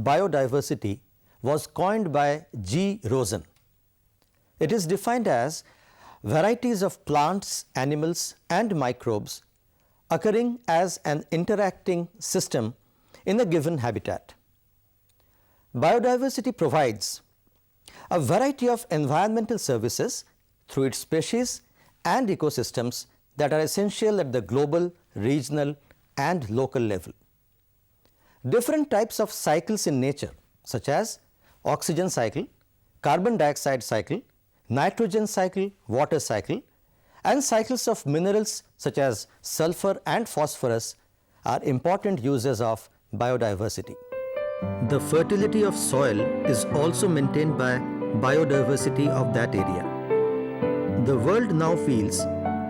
biodiversity was coined by G. Rosen. It is defined as varieties of plants, animals, and microbes occurring as an interacting system in a given habitat. Biodiversity provides a variety of environmental services through its species and ecosystems that are essential at the global, regional, and local level. Different types of cycles in nature, such as oxygen cycle, carbon dioxide cycle, nitrogen cycle, water cycle, and cycles of minerals such as sulfur and phosphorus are important uses of biodiversity. The fertility of soil is also maintained by biodiversity of that area. The world now feels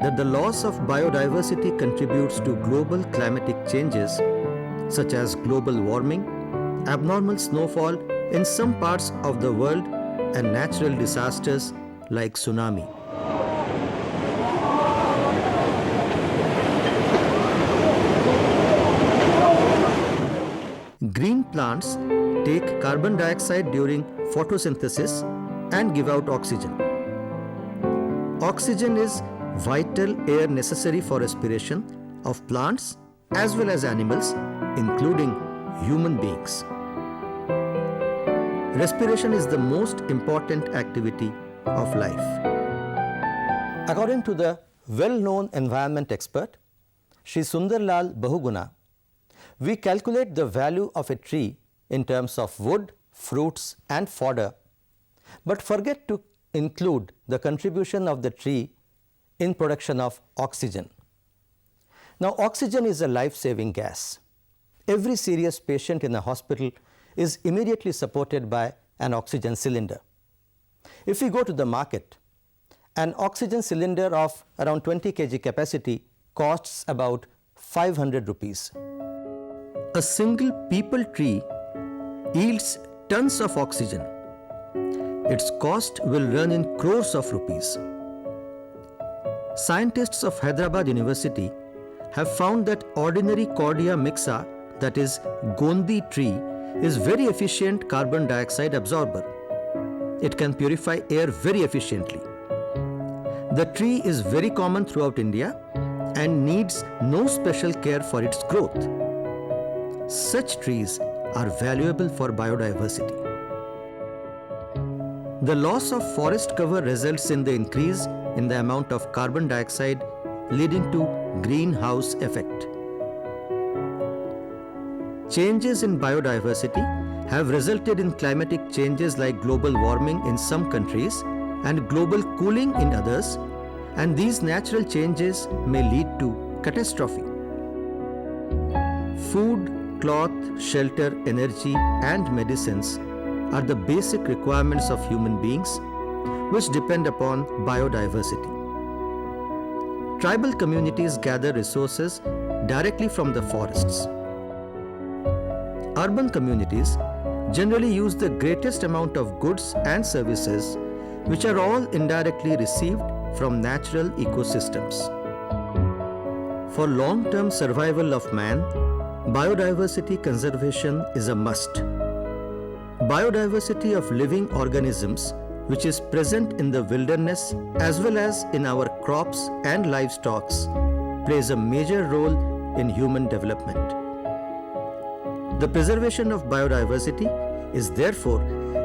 that the loss of biodiversity contributes to global climatic changes such as global warming, abnormal snowfall in some parts of the world, and natural disasters like tsunami. Green plants take carbon dioxide during photosynthesis and give out oxygen. Oxygen is vital air necessary for respiration of plants as well as animals, including human beings. Respiration is the most important activity of life. According to the well-known environment expert, Shri Sundarlal Bahuguna, we calculate the value of a tree in terms of wood, fruits, and fodder, but forget to include the contribution of the tree in production of oxygen. Now, oxygen is a life-saving gas. Every serious patient in a hospital is immediately supported by an oxygen cylinder. If we go to the market, an oxygen cylinder of around 20 kg capacity costs about 500 rupees. A single peepal tree yields tons of oxygen. Its cost will run in crores of rupees. Scientists of Hyderabad University have found that ordinary Cordia mixa, that is Gondi tree, is very efficient carbon dioxide absorber. It can purify air very efficiently. The tree is very common throughout India and needs no special care for its growth. Such trees are valuable for biodiversity. The loss of forest cover results in the increase in the amount of carbon dioxide, leading to greenhouse effect. Changes in biodiversity have resulted in climatic changes like global warming in some countries and global cooling in others, and these natural changes may lead to catastrophe. Food, cloth, shelter, energy, and medicines are the basic requirements of human beings, which depend upon biodiversity. Tribal communities gather resources directly from the forests. Urban communities generally use the greatest amount of goods and services, which are all indirectly received from natural ecosystems. For long-term survival of man, biodiversity conservation is a must. Biodiversity of living organisms, which is present in the wilderness as well as in our crops and livestock, plays a major role in human development. The preservation of biodiversity is therefore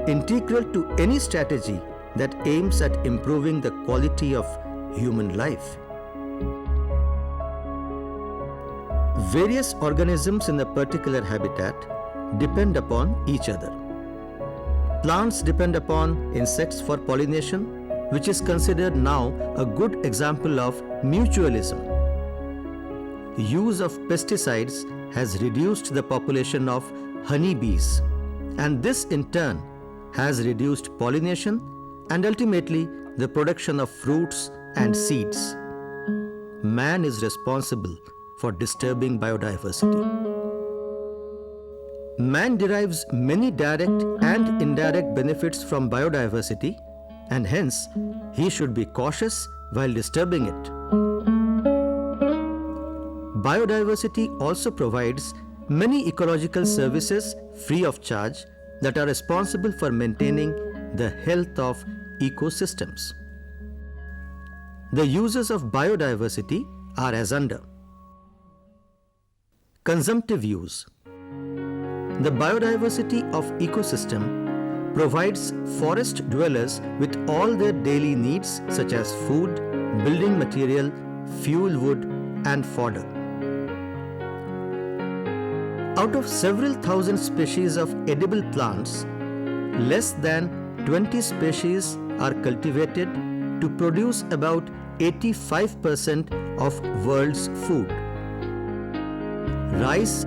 integral to any strategy that aims at improving the quality of human life. Various organisms in a particular habitat depend upon each other. Plants depend upon insects for pollination, which is considered now a good example of mutualism. Use of pesticides has reduced the population of honeybees, and this in turn has reduced pollination and ultimately the production of fruits and seeds. Man is responsible for disturbing biodiversity. Man derives many direct and indirect benefits from biodiversity, and hence he should be cautious while disturbing it. Biodiversity also provides many ecological services free of charge that are responsible for maintaining the health of ecosystems. The uses of biodiversity are as under. Consumptive use. The biodiversity of ecosystem provides forest dwellers with all their daily needs such as food, building material, fuel wood and fodder. Out of several thousand species of edible plants, less than 20 species are cultivated to produce about 85% of world's food. Rice,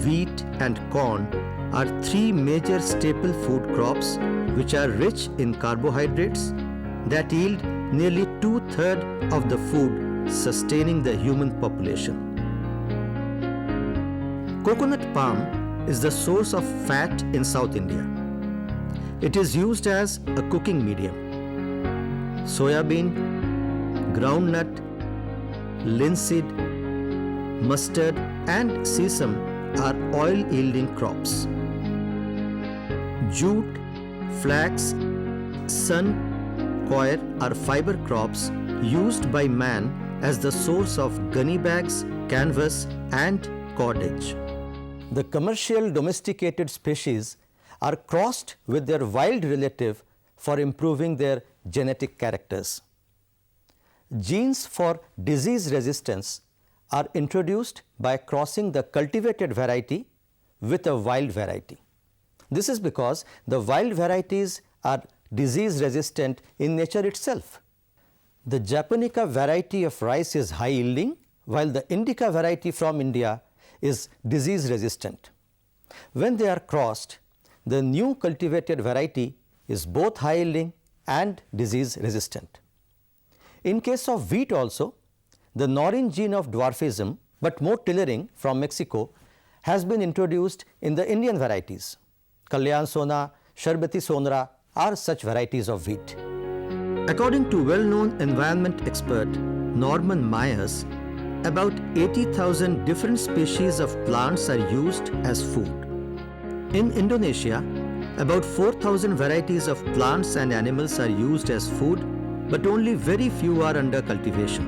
wheat and corn are three major staple food crops which are rich in carbohydrates that yield nearly 2/3 of the food sustaining the human population. Coconut palm is the source of fat in South India. It is used as a cooking medium. Soya bean, groundnut, linseed, mustard and sesame are oil-yielding crops. Jute, flax, sun, coir are fiber crops used by man as the source of gunny bags, canvas and cordage. The commercial domesticated species are crossed with their wild relative for improving their genetic characters. Genes for disease resistance are introduced by crossing the cultivated variety with a wild variety. This is because the wild varieties are disease resistant in nature itself. The Japonica variety of rice is high yielding, while the Indica variety from India is disease resistant. When they are crossed, the new cultivated variety is both high yielding and disease resistant. In case of wheat also, the Norrin gene of dwarfism but more tillering from Mexico has been introduced in the Indian varieties. Kalyan Sona, Sharbati Sonra are such varieties of wheat. According to well-known environment expert Norman Myers, about 80,000 different species of plants are used as food. In Indonesia, about 4,000 varieties of plants and animals are used as food, but only very few are under cultivation.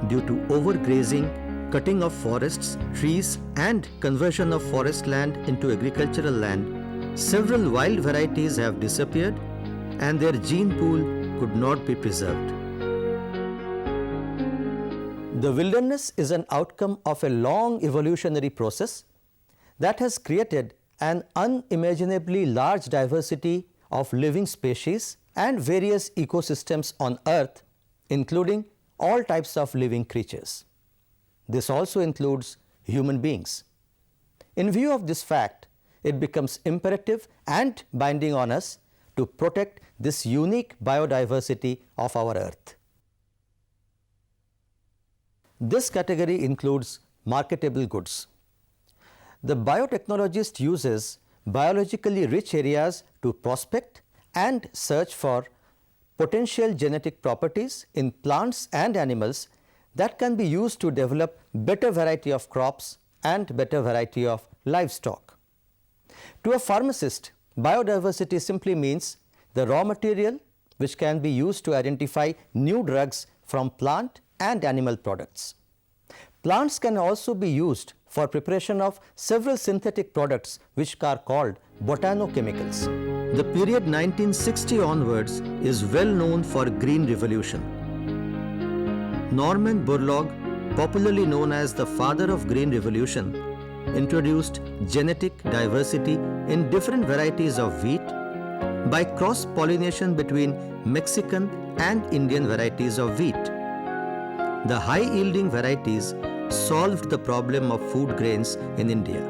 Due to overgrazing, cutting of forests, trees and conversion of forest land into agricultural land, several wild varieties have disappeared and their gene pool could not be preserved. The wilderness is an outcome of a long evolutionary process that has created an unimaginably large diversity of living species and various ecosystems on Earth, including all types of living creatures. This also includes human beings. In view of this fact, it becomes imperative and binding on us to protect this unique biodiversity of our Earth. This category includes marketable goods. The biotechnologist uses biologically rich areas to prospect and search for potential genetic properties in plants and animals that can be used to develop better variety of crops and better variety of livestock. To a pharmacist, biodiversity simply means the raw material which can be used to identify new drugs from plant and animal products. Plants can also be used for preparation of several synthetic products which are called botanochemicals. The period 1960 onwards is well known for Green Revolution. Norman Borlaug, popularly known as the father of Green Revolution, introduced genetic diversity in different varieties of wheat by cross-pollination between Mexican and Indian varieties of wheat. The high-yielding varieties solved the problem of food grains in India.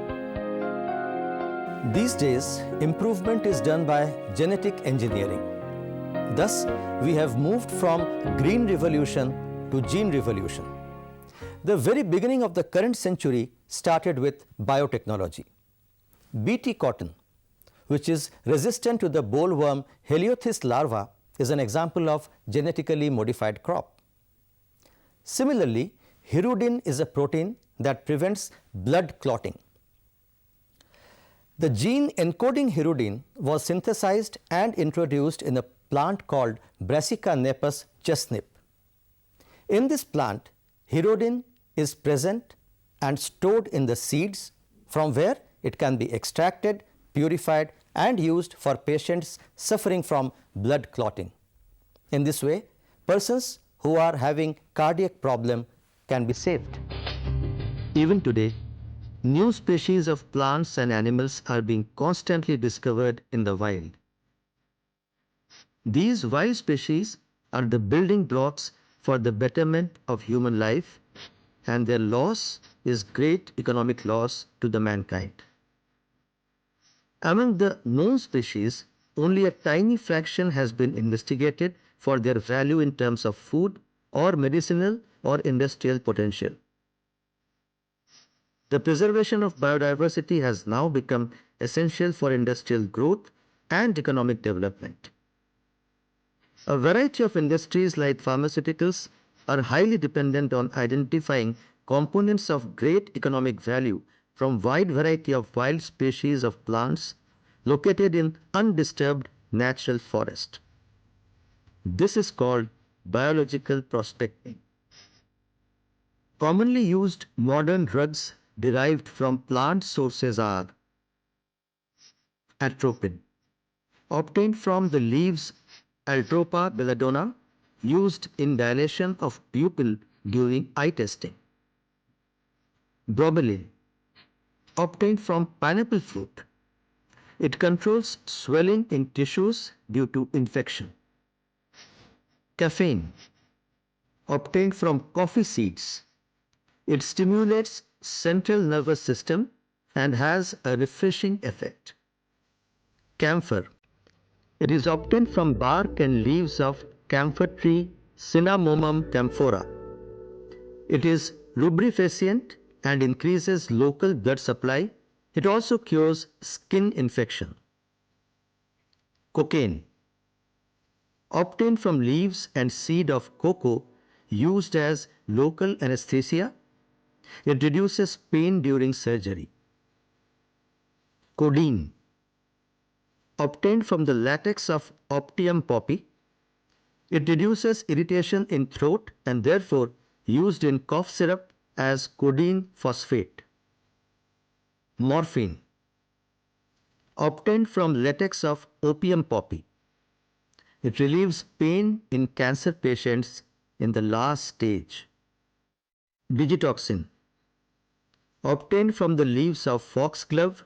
These days, improvement is done by genetic engineering. Thus, we have moved from Green Revolution to Gene Revolution. The very beginning of the current century started with biotechnology. BT cotton, which is resistant to the bollworm Heliothis larva, is an example of genetically modified crop. Similarly, hirudin is a protein that prevents blood clotting. The gene encoding hirudin was synthesized and introduced in a plant called Brassica napus chestnut. In this plant, hirudin is present and stored in the seeds, from where it can be extracted, purified and used for patients suffering from blood clotting. In this way, persons who are having cardiac problem can be saved. Even today, new species of plants and animals are being constantly discovered in the wild. These wild species are the building blocks for the betterment of human life, and their loss is great economic loss to the mankind. Among the known species, only a tiny fraction has been investigated for their value in terms of food or medicinal or industrial potential. The preservation of biodiversity has now become essential for industrial growth and economic development. A variety of industries like pharmaceuticals are highly dependent on identifying components of great economic value from wide variety of wild species of plants located in undisturbed natural forest. This is called biological prospecting. Commonly used modern drugs derived from plant sources are atropine, obtained from the leaves Altropa belladonna, used in dilation of pupil during eye testing. Bromelain, obtained from pineapple fruit. It controls swelling in tissues due to infection. Caffeine, obtained from coffee seeds. It stimulates central nervous system and has a refreshing effect. Camphor, it is obtained from bark and leaves of camphor tree Cinnamomum camphora. It is lubrificient and increases local blood supply. It also cures skin infection. Cocaine, obtained from leaves and seed of cocoa, used as local anesthesia. It reduces pain during surgery. Codeine, obtained from the latex of Optium poppy. It reduces irritation in throat and therefore used in cough syrup as codeine phosphate. Morphine, obtained from latex of Opium poppy. It relieves pain in cancer patients in the last stage. Digitoxin, obtained from the leaves of foxglove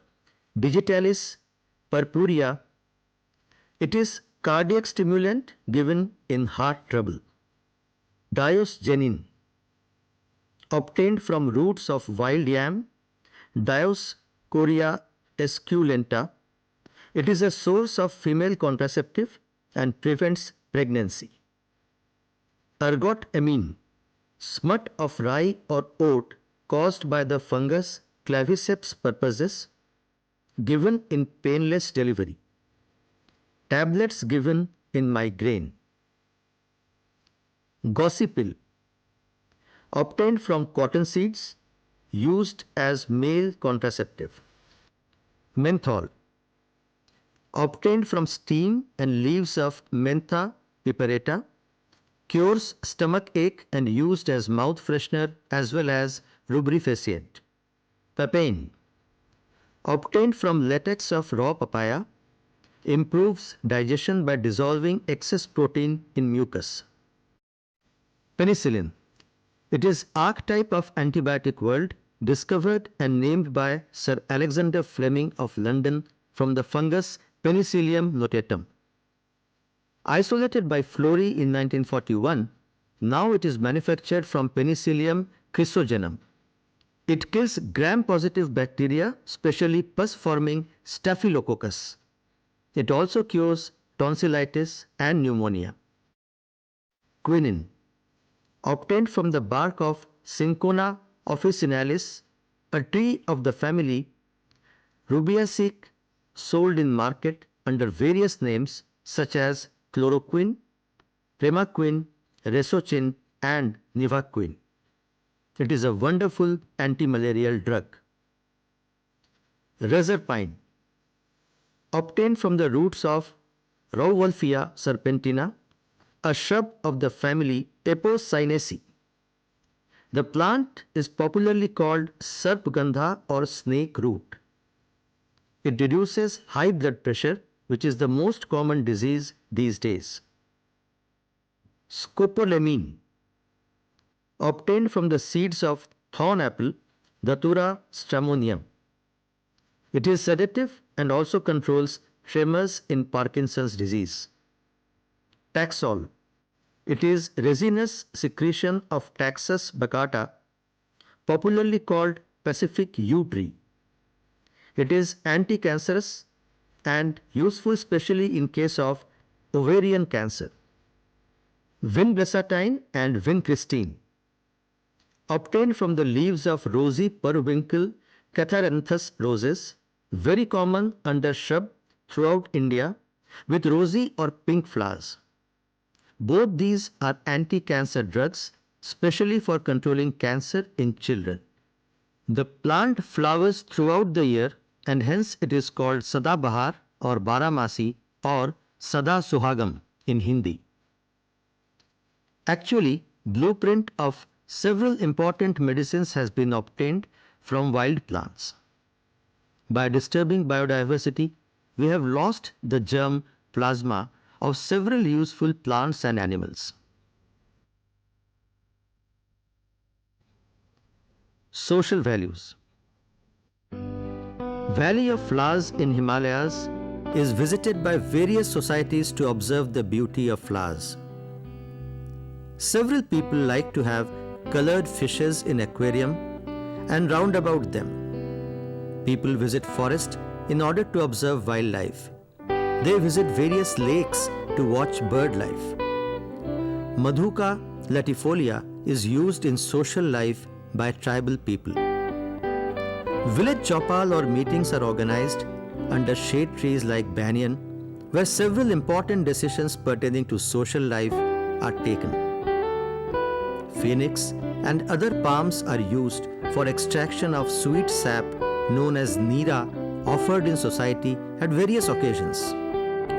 Digitalis purpurea. It is cardiac stimulant given in heart trouble. Diosgenin, obtained from roots of wild yam Dioscorea esculenta. It is a source of female contraceptive and prevents pregnancy. Ergotamine, smut of rye or oat caused by the fungus Claviceps purpuseus, given in painless delivery. Tablets given in migraine. Gossipil, obtained from cotton seeds, used as male contraceptive. Menthol, obtained from steam and leaves of Mentha piperata, cures stomach ache and used as mouth freshener as well as lubrificient. Papain, obtained from latex of raw papaya, improves digestion by dissolving excess protein in mucus. Penicillin, it is archetype of antibiotic world, discovered and named by Sir Alexander Fleming of London from the fungus Penicillium notatum. Isolated by Florey in 1941, now it is manufactured from Penicillium chrysogenum. It kills gram-positive bacteria, especially pus-forming Staphylococcus. It also cures tonsillitis and pneumonia. Quinine, obtained from the bark of Cinchona officinalis, a tree of the family Rubiaceae, sold in market under various names such as chloroquine, primaquine, resocin and nivaquine. It is a wonderful anti-malarial drug. Reserpine, obtained from the roots of Rauwolfia serpentina, a shrub of the family Tepocynaceae. The plant is popularly called Sarpgandha or snake root. It reduces high blood pressure, which is the most common disease these days. Scopolamine, obtained from the seeds of thorn apple, Datura stramonium. It is sedative and also controls tremors in Parkinson's disease. Taxol, it is resinous secretion of Taxus baccata, popularly called Pacific yew tree. It is anti-cancerous and useful especially in case of ovarian cancer. Vinblessatine and vincristine, obtained from the leaves of rosy periwinkle Catharanthus roses, very common under shrub throughout India with rosy or pink flowers. Both these are anti-cancer drugs, especially for controlling cancer in children. The plant flowers throughout the year and hence it is called Sadabahar or Baramasi or Sada Suhagam in Hindi. Actually, blueprint of several important medicines has been obtained from wild plants. By disturbing biodiversity, we have lost the germ plasma of several useful plants and animals. Social values. Valley of Flowers in Himalayas is visited by various societies to observe the beauty of flowers. Several people like to have colored fishes in aquarium and round about them. People visit forest in order to observe wildlife. They visit various lakes to watch bird life. Madhuka latifolia is used in social life by tribal people. Village chopal or meetings are organized under shade trees like banyan, where several important decisions pertaining to social life are taken. Phoenix and other palms are used for extraction of sweet sap known as neera, offered in society at various occasions.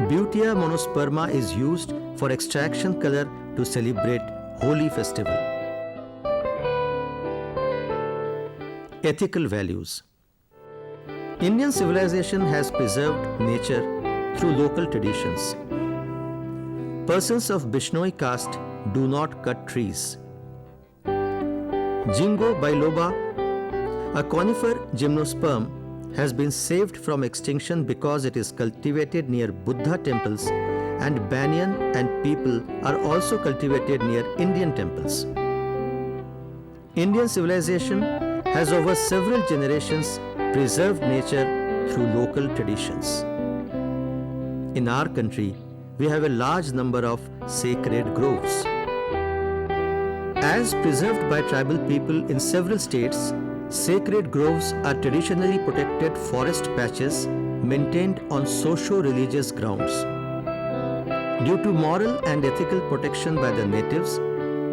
Butea monosperma is used for extraction color to celebrate Holi festival. Ethical values. Indian civilization has preserved nature through local traditions. Persons of Bishnoi caste do not cut trees. Jingo biloba, a conifer gymnosperm, has been saved from extinction because it is cultivated near Buddha temples, and banyan and peepal are also cultivated near Indian temples. Indian civilization has over several generations preserved nature through local traditions. In our country, we have a large number of sacred groves. As preserved by tribal people in several states, sacred groves are traditionally protected forest patches maintained on socio-religious grounds. Due to moral and ethical protection by the natives,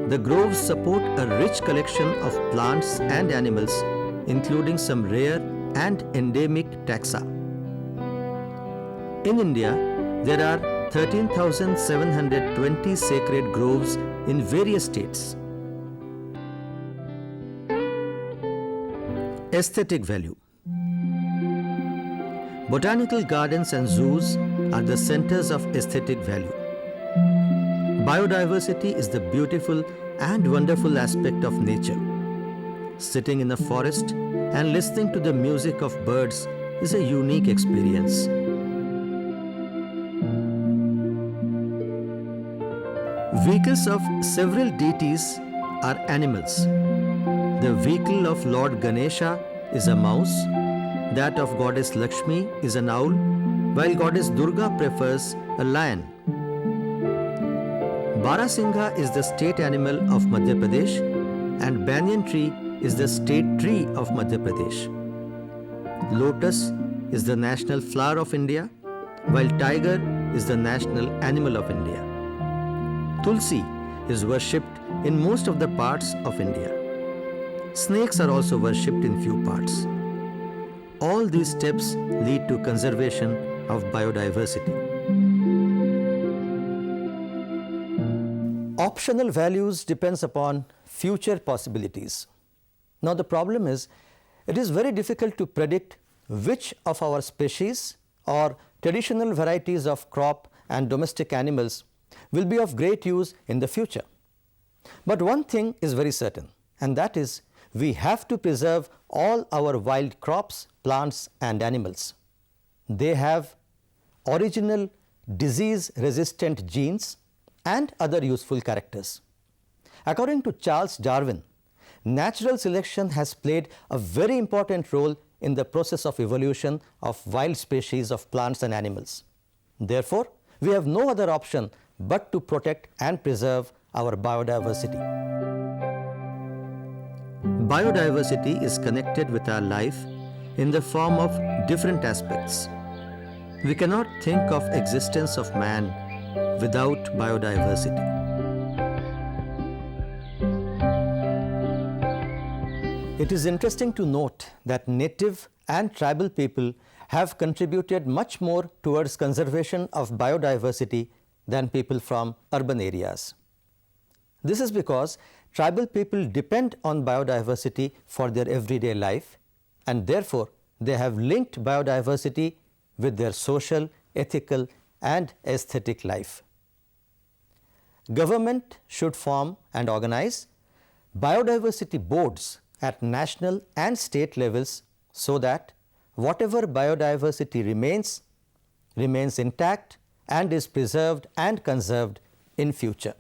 the groves support a rich collection of plants and animals, including some rare and endemic taxa. In India, there are 13,720 sacred groves in various states. Aesthetic value. Botanical gardens and zoos are the centers of aesthetic value. Biodiversity is the beautiful and wonderful aspect of nature. Sitting in a forest and listening to the music of birds is a unique experience. Vehicles of several deities are animals. The vehicle of Lord Ganesha is a mouse, that of Goddess Lakshmi is an owl, while Goddess Durga prefers a lion. Barasingha is the state animal of Madhya Pradesh and banyan tree is the state tree of Madhya Pradesh. Lotus is the national flower of India, while tiger is the national animal of India. Tulsi is worshipped in most of the parts of India. Snakes are also worshipped in few parts. All these steps lead to conservation of biodiversity. Optional values depends upon future possibilities. Now the problem is, it is very difficult to predict which of our species or traditional varieties of crop and domestic animals will be of great use in the future. But one thing is very certain, and that is we have to preserve all our wild crops, plants and animals. They have original disease-resistant genes and other useful characters. According to Charles Darwin, natural selection has played a very important role in the process of evolution of wild species of plants and animals. Therefore, we have no other option but to protect and preserve our biodiversity. Biodiversity is connected with our life in the form of different aspects. We cannot think of existence of man without biodiversity. It is interesting to note that native and tribal people have contributed much more towards conservation of biodiversity than people from urban areas. This is because tribal people depend on biodiversity for their everyday life, and therefore they have linked biodiversity with their social, ethical and aesthetic life. Government should form and organize biodiversity boards at national and state levels so that whatever biodiversity remains intact and is preserved and conserved in future.